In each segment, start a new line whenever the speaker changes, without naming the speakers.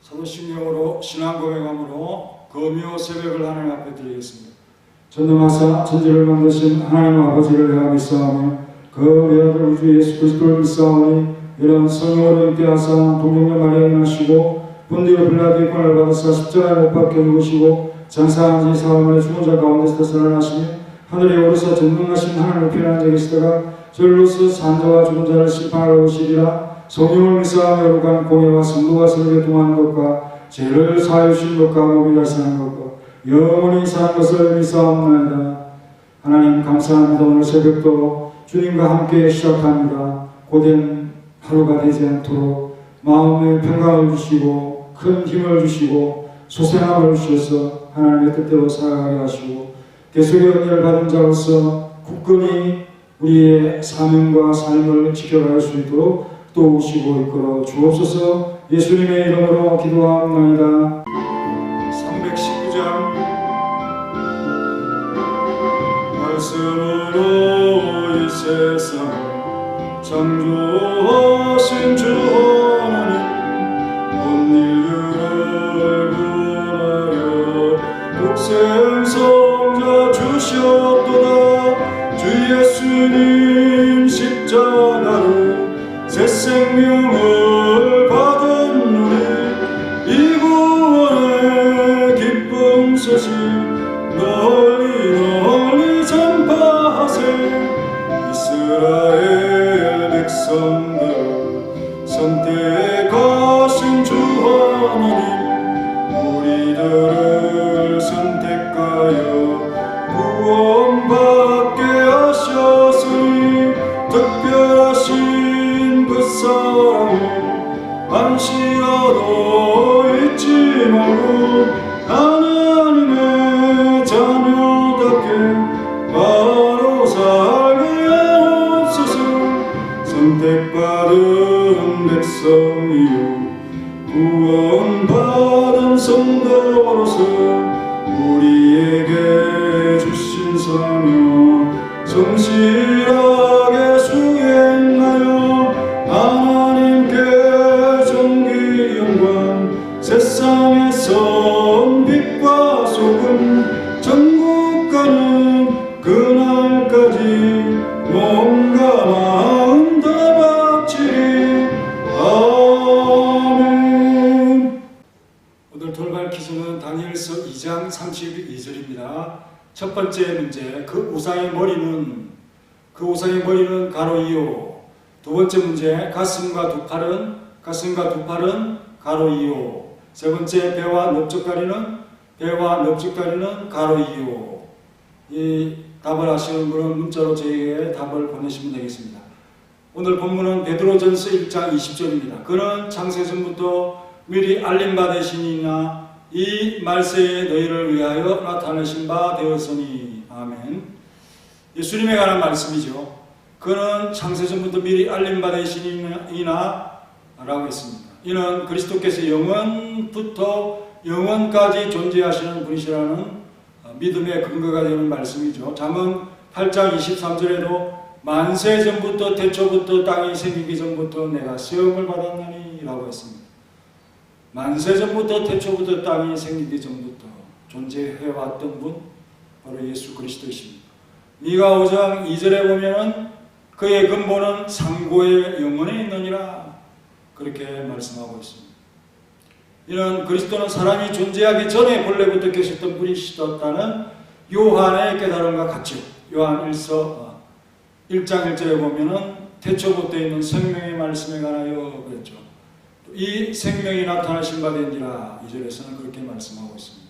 사도신경으로 신앙 고백함으로 금요 새벽을 하나님 앞에 드리겠습니다. 전능하사 천지를 만드신 하나님 아버지를 내가 믿사오며 그 외아들 우주 예수 그리스도를 믿사오니 이런 성령으로 잉태하사 동정녀 마리아에 나시고 본디오 빌라도의 권을 받으사 십자가에 못 박혀 죽으시고 장사한 지 사흘 만에 죽은 자 가운데서 살아나시며 하늘에 오르사 전능하신 하나님을 편한 자 계시다가 저리로서 산자와 죽은 자를 심판하러 오시리라. 성령을 믿사하며 거룩한 공예와 성도가 서로 교통하는 것과 죄를 사하여 주신 것과 몸이 달성하는 것과 영원히 사는 것을 믿사옵나이다. 하나님 감사합니다. 오늘 새벽도 주님과 함께 시작합니다. 고된 하루가 되지 않도록 마음의 평강을 주시고 큰 힘을 주시고 소생함을 주셔서 하나님의 뜻대로 살아가게 하시고 계속의 은혜를 받은 자로서 굳건히 우리의 사명과 삶을 지켜갈 수 있도록 도우시고 이끌어 주옵소서. 예수님의 이름으로 기도합나이다. 319장 말씀으로 이 세상을 창조하신 주 하나님 온 인류를 구원하려 독생성자 주셨도다. 주 예수님 십자가로 새 생명을 받은 우리 이 구원의 기쁨 소식 널리 전파하세. 이스라엘 백성들 선택하신 주 하나님 우리들을 선택하여 구원받게 하셨으니 특별하신 그 사랑을 한시라도 잊지 말고 하나님의 자녀답게 바로 살게 하옵소서. 선택받은 백성이요 구원받은 성도로서 우리에게 주신 사명 성실하게 수행하여 하나님께 존귀 영광 세상에선 빛과 소금 전국 가는 그날까지 몸과 마음 다 바치리. 아멘. 오늘 돌발 퀴즈는 다니엘서 2장 32절입니다. 첫 번째 문제, 그 우상의 머리는 가로 2호. 두 번째 문제, 가슴과 두 팔은 가로 2호. 세 번째, 배와 넓적다리는 가로 2호. 이 답을 아시는 분은 문자로 저에게 답을 보내시면 되겠습니다. 오늘 본문은 베드로전서 1장 20절입니다. 그는 창세전부터 미리 알림받으시니나 이 말세에 너희를 위하여 나타내신 바 되었으니. 아멘. 예수님에 관한 말씀이죠. 그는 창세전부터 미리 알림받으시니나 라고 했습니다. 이는 그리스도께서 영원부터 영원까지 존재하시는 분이시라는 믿음의 근거가 되는 말씀이죠. 잠언 8장 23절에도 만세 전부터 태초부터 땅이 생기기 전부터 내가 시험을 받았나니 라고 했습니다. 만세 전부터 태초부터 땅이 생기기 전부터 존재해왔던 분 바로 예수 그리스도이십니다. 미가 5장 2절에 보면은 그의 근본은 상고의 영혼에 있느니라 그렇게 말씀하고 있습니다. 이는 그리스도는 사람이 존재하기 전에 본래부터 계셨던 분이시었다는 요한의 깨달음과 같죠. 요한 1서 1장 1절에 보면은 태초부터 있는 생명의 말씀에 관하여 그랬죠. 이 생명이 나타나신 바 된지라 2절에서는 그렇게 말씀하고 있습니다.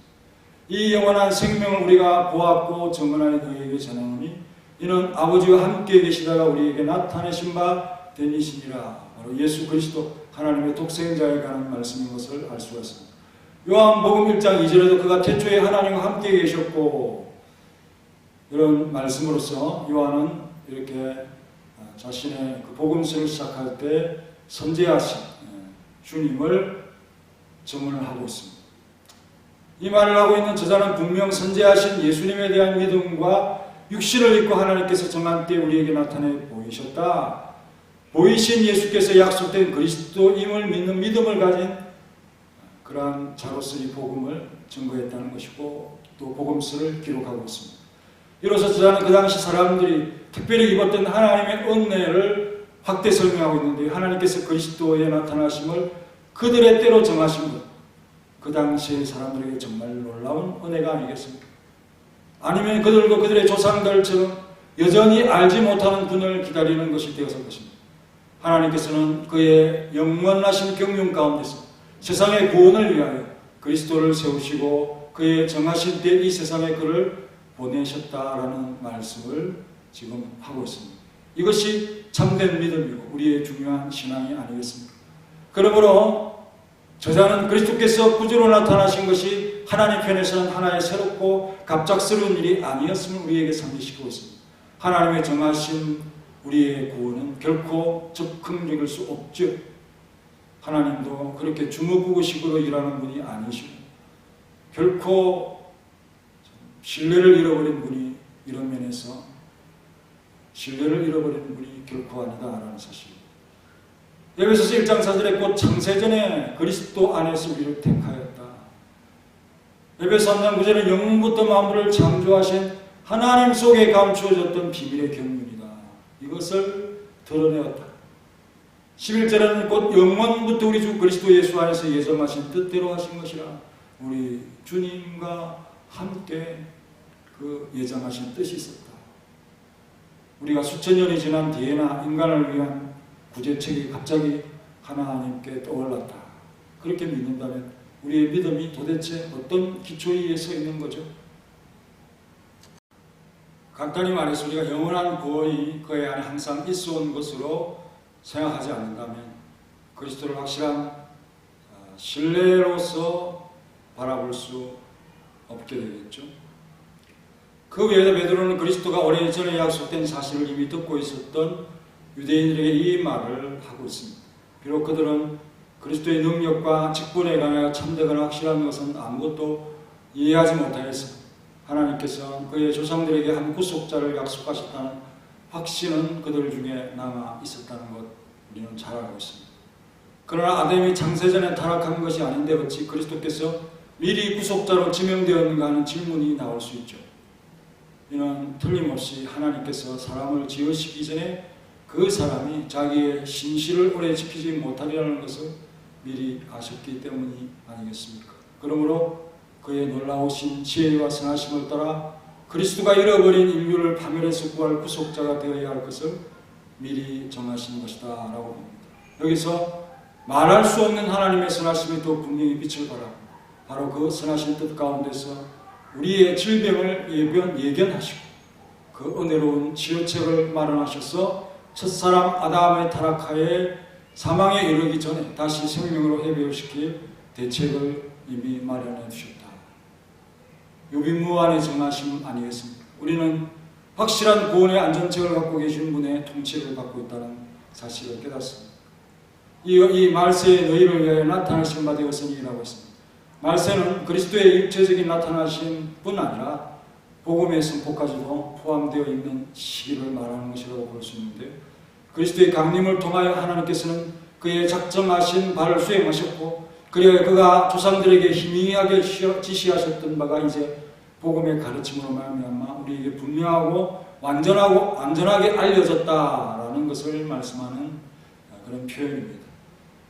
이 영원한 생명을 우리가 보았고 증언하여 너희에게 전하노니 이는 아버지와 함께 계시다가 우리에게 나타내신 바 되니시니라. 바로 예수 그리스도 하나님의 독생자에 관한 말씀인 것을 알 수가 있습니다. 요한복음 1장 2절에도 그가 태초에 하나님과 함께 계셨고 이런 말씀으로서 요한은 이렇게 자신의 그 복음서를 시작할 때 선제하신 주님을 증언을 하고 있습니다. 이 말을 하고 있는 저자는 분명 선제하신 예수님에 대한 믿음과 육신을 입고 하나님께서 정한 때 우리에게 나타내 보이셨다. 보이신 예수께서 약속된 그리스도임을 믿는 믿음을 가진 그러한 자로서 이 복음을 증거했다는 것이고 또 복음서를 기록하고 있습니다. 이로써 저자는 그 당시 사람들이 특별히 입었던 하나님의 은혜를 확대 설명하고 있는데, 하나님께서 그리스도의 나타나심을 그들의 때로 정하신 것, 그 당시의 사람들에게 정말 놀라운 은혜가 아니겠습니까? 아니면 그들도 그들의 조상들처럼 여전히 알지 못하는 분을 기다리는 것이 되었을 것입니다. 하나님께서는 그의 영원하신 경륜 가운데서 세상의 구원을 위하여 그리스도를 세우시고 그의 정하신 때 이 세상에 그를 보내셨다라는 말씀을 지금 하고 있습니다. 이것이 참된 믿음이고 우리의 중요한 신앙이 아니겠습니까? 그러므로 저자는 그리스도께서 구주로 나타나신 것이 하나님 편에서는 하나의 새롭고 갑작스러운 일이 아니었음을 우리에게 상기시키고 있습니다. 하나님의 정하신 우리의 구원은 결코 즉흥적일 수 없죠. 하나님도 그렇게 주무구구식으로 일하는 분이 아니시고 결코 신뢰를 잃어버린 분이 이런 면에서 신뢰를 잃어버린 분이 결코 아니다라는 사실입니다. 에베소서 1장 4절에 곧 창세전에 그리스도 안에서 우리를 택하였다. 에베소 3장 9절에 영문부터 만물을 창조하신 하나님 속에 감추어졌던 비밀의 경륜이다. 이것을 드러내었다. 11절에는 곧 영원부터 우리 주 그리스도 예수 안에서 예정하신 뜻대로 하신 것이라. 우리 주님과 함께 그 예정하신 뜻이 있었다. 우리가 수천 년이 지난 뒤에나 인간을 위한 구제책이 갑자기 하나님께 떠올랐다. 그렇게 믿는다면 우리의 믿음이 도대체 어떤 기초에 서 있는 거죠? 간단히 말해서 우리가 영원한 구원이 그의 안에 항상 있어 온 것으로 생각하지 않는다면 그리스도를 확실한 신뢰로서 바라볼 수 없게 되겠죠. 그 외에도 베드로는 그리스도가 오래전에 약속된 사실을 이미 듣고 있었던 유대인들에게 이 말을 하고 있습니다. 비록 그들은 그리스도의 능력과 직분에 관하여 참되거나 확실한 것은 아무것도 이해하지 못하여서 하나님께서 그의 조상들에게 한 구속자를 약속하셨다는 확신은 그들 중에 남아 있었다는 것 우리는 잘 알고 있습니다. 그러나 아담이 창세전에 타락한 것이 아닌데 어찌 그리스도께서 미리 구속자로 지명되었는가 하는 질문이 나올 수 있죠. 이는 틀림없이 하나님께서 사람을 지으시기 전에 그 사람이 자기의 신실을 오래 지키지 못하리라는 것을 미리 아셨기 때문이 아니겠습니까? 그러므로 그의 놀라우신 지혜와 선하심을 따라 그리스도가 잃어버린 인류를 파멸해서 구할 구속자가 되어야 할 것을 미리 정하신 것이다 라고 봅니다. 여기서 말할 수 없는 하나님의 선하심이 더 분명히 빛을 발하고 바로 그 선하신 뜻 가운데서 우리의 질병을 예견하시고 그 은혜로운 치료책을 마련하셔서 첫사람 아담의 타락하에 사망에 이르기 전에 다시 생명으로 회복시킬 대책을 이미 마련해 주셨다. 유비무환의 정하심 아니겠습니까? 우리는 확실한 구원의 안전책을 갖고 계신 분의 통치를 받고 있다는 사실을 깨닫습니다. 이 말세에 너희를 위하여 나타나신 바 되었으니라고 했습니다. 말세는 그리스도의 육체적인 나타나신 뿐 아니라 복음의 선포까지도 포함되어 있는 시기를 말하는 것이라고 볼 수 있는데, 그리스도의 강림을 통하여 하나님께서는 그의 작정하신 바를 수행하셨고 그리하여 그가 조상들에게 희미하게 지시하셨던 바가 이제 복음의 가르침으로 말미암아 우리에게 분명하고 완전하게 알려졌다라는 것을 말씀하는 그런 표현입니다.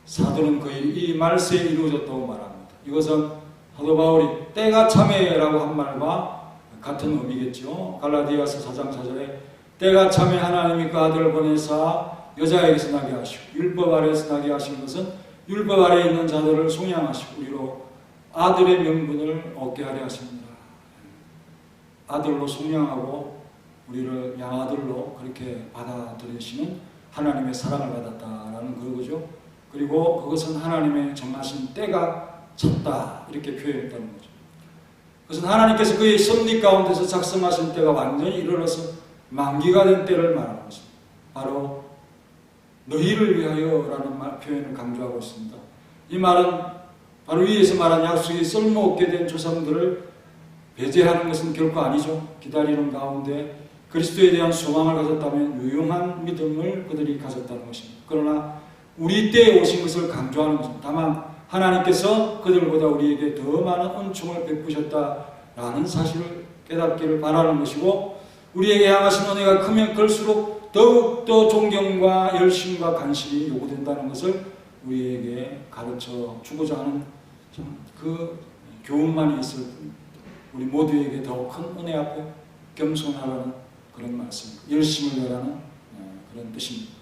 사도는 거의 이 말세에 이루어졌다고 말합니다. 이것은 사도 바울이 때가 참에라고 한 말과 같은 의미겠죠. 갈라디아서 4장 4절에 때가 참에 하나님이 그 아들을 보내사 여자에게서 나게 하시고 율법 아래에서 나게 하신 것은 율법 아래에 있는 자들을 속량하시고 우리로 아들의 명분을 얻게 하려 하십니다. 아들로 속량하고 우리를 양아들로 그렇게 받아들이시는 하나님의 사랑을 받았다라는 거죠. 그리고 그것은 하나님의 정하신 때가 찼다 이렇게 표현했다는 거죠. 그것은 하나님께서 그의 섭리 가운데서 작성하신 때가 완전히 이르러서 만기가 된 때를 말하는 것입니다. 바로 너희를 위하여라는 표현을 강조하고 있습니다. 이 말은 바로 위에서 말한 약속이 쓸모없게 된 조상들을 배제하는 것은 결코 아니죠. 기다리는 가운데 그리스도에 대한 소망을 가졌다면 유용한 믿음을 그들이 가졌다는 것입니다. 그러나 우리 때에 오신 것을 강조하는 것입니다. 다만 하나님께서 그들보다 우리에게 더 많은 은총을 베푸셨다라는 사실을 깨닫기를 바라는 것이고, 우리에게 향하신 은혜가 크면 클수록 더욱더 존경과 열심과 관심이 요구된다는 것을 우리에게 가르쳐 주고자 하는 그 교훈만이 있을 뿐, 우리 모두에게 더 큰 은혜 앞에 겸손하라는 그런 말씀입니다. 열심을 내라는 그런 뜻입니다.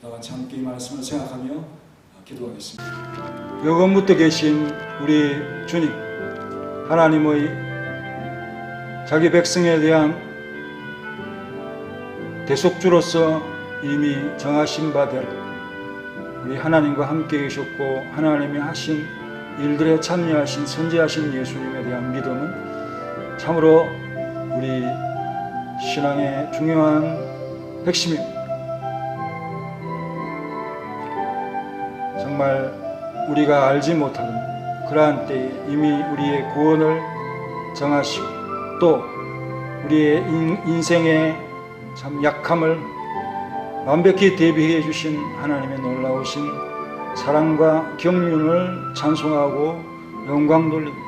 다 같이 함께 이 말씀을 생각하며 기도하겠습니다. 영원부터 계신 우리 주님, 하나님의 자기 백성에 대한 대속주로서 이미 정하신 바대로 우리 하나님과 함께 계셨고, 하나님이 하신 일들에 참여하신 선지하신 예수님에 대한 믿음은 참으로 우리 신앙의 중요한 핵심입니다. 정말 우리가 알지 못하는 그러한 때에 이미 우리의 구원을 정하시고, 또 우리의 인생의 참 약함을 완벽히 대비해 주신 하나님의 놀라우신 사랑과 경륜을 찬송하고 영광 돌립니다.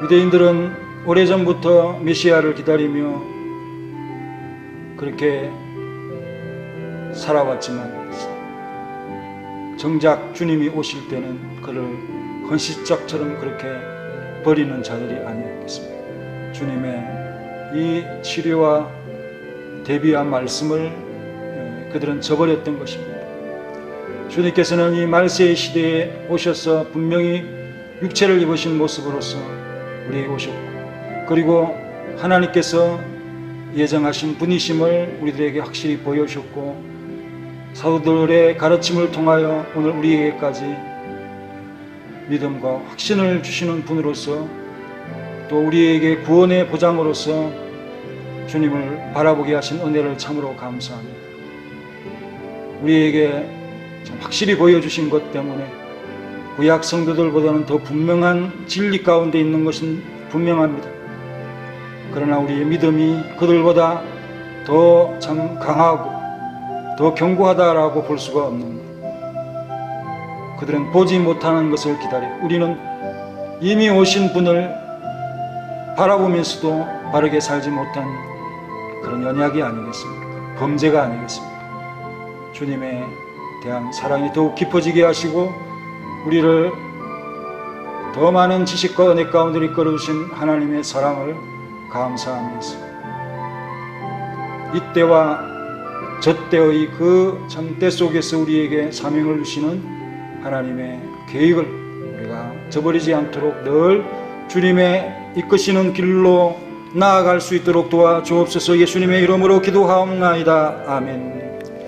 유대인들은 오래전부터 메시아를 기다리며 그렇게 살아왔지만, 정작 주님이 오실 때는 그를 헌시짝처럼 그렇게 버리는 자들이 아니었겠습니까? 주님의 이 치료와 대비한 말씀을 그들은 저버렸던 것입니다. 주님께서는 이 말세의 시대에 오셔서 분명히 육체를 입으신 모습으로서 우리에게 오셨고, 그리고 하나님께서 예정하신 분이심을 우리들에게 확실히 보여주셨고, 사도들의 가르침을 통하여 오늘 우리에게까지 믿음과 확신을 주시는 분으로서, 또 우리에게 구원의 보장으로서 주님을 바라보게 하신 은혜를 참으로 감사합니다. 우리에게 참 확실히 보여주신 것 때문에 구약 성도들보다는 더 분명한 진리 가운데 있는 것은 분명합니다. 그러나 우리의 믿음이 그들보다 더 참 강하고 더 견고하다라고 볼 수가 없는, 그들은 보지 못하는 것을 기다려 우리는 이미 오신 분을 바라보면서도 바르게 살지 못한 그런 연약이 아니겠습니까? 범죄가 아니겠습니까? 주님에 대한 사랑이 더욱 깊어지게 하시고, 우리를 더 많은 지식과 은혜 가운데 이끌어주신 하나님의 사랑을 감사하면서, 이때와 저때의 그 참 때 속에서 우리에게 사명을 주시는 하나님의 계획을 우리가 저버리지 않도록 늘 주님의 이끄시는 길로 나아갈 수 있도록 도와주옵소서. 예수님의 이름으로 기도하옵나이다. 아멘.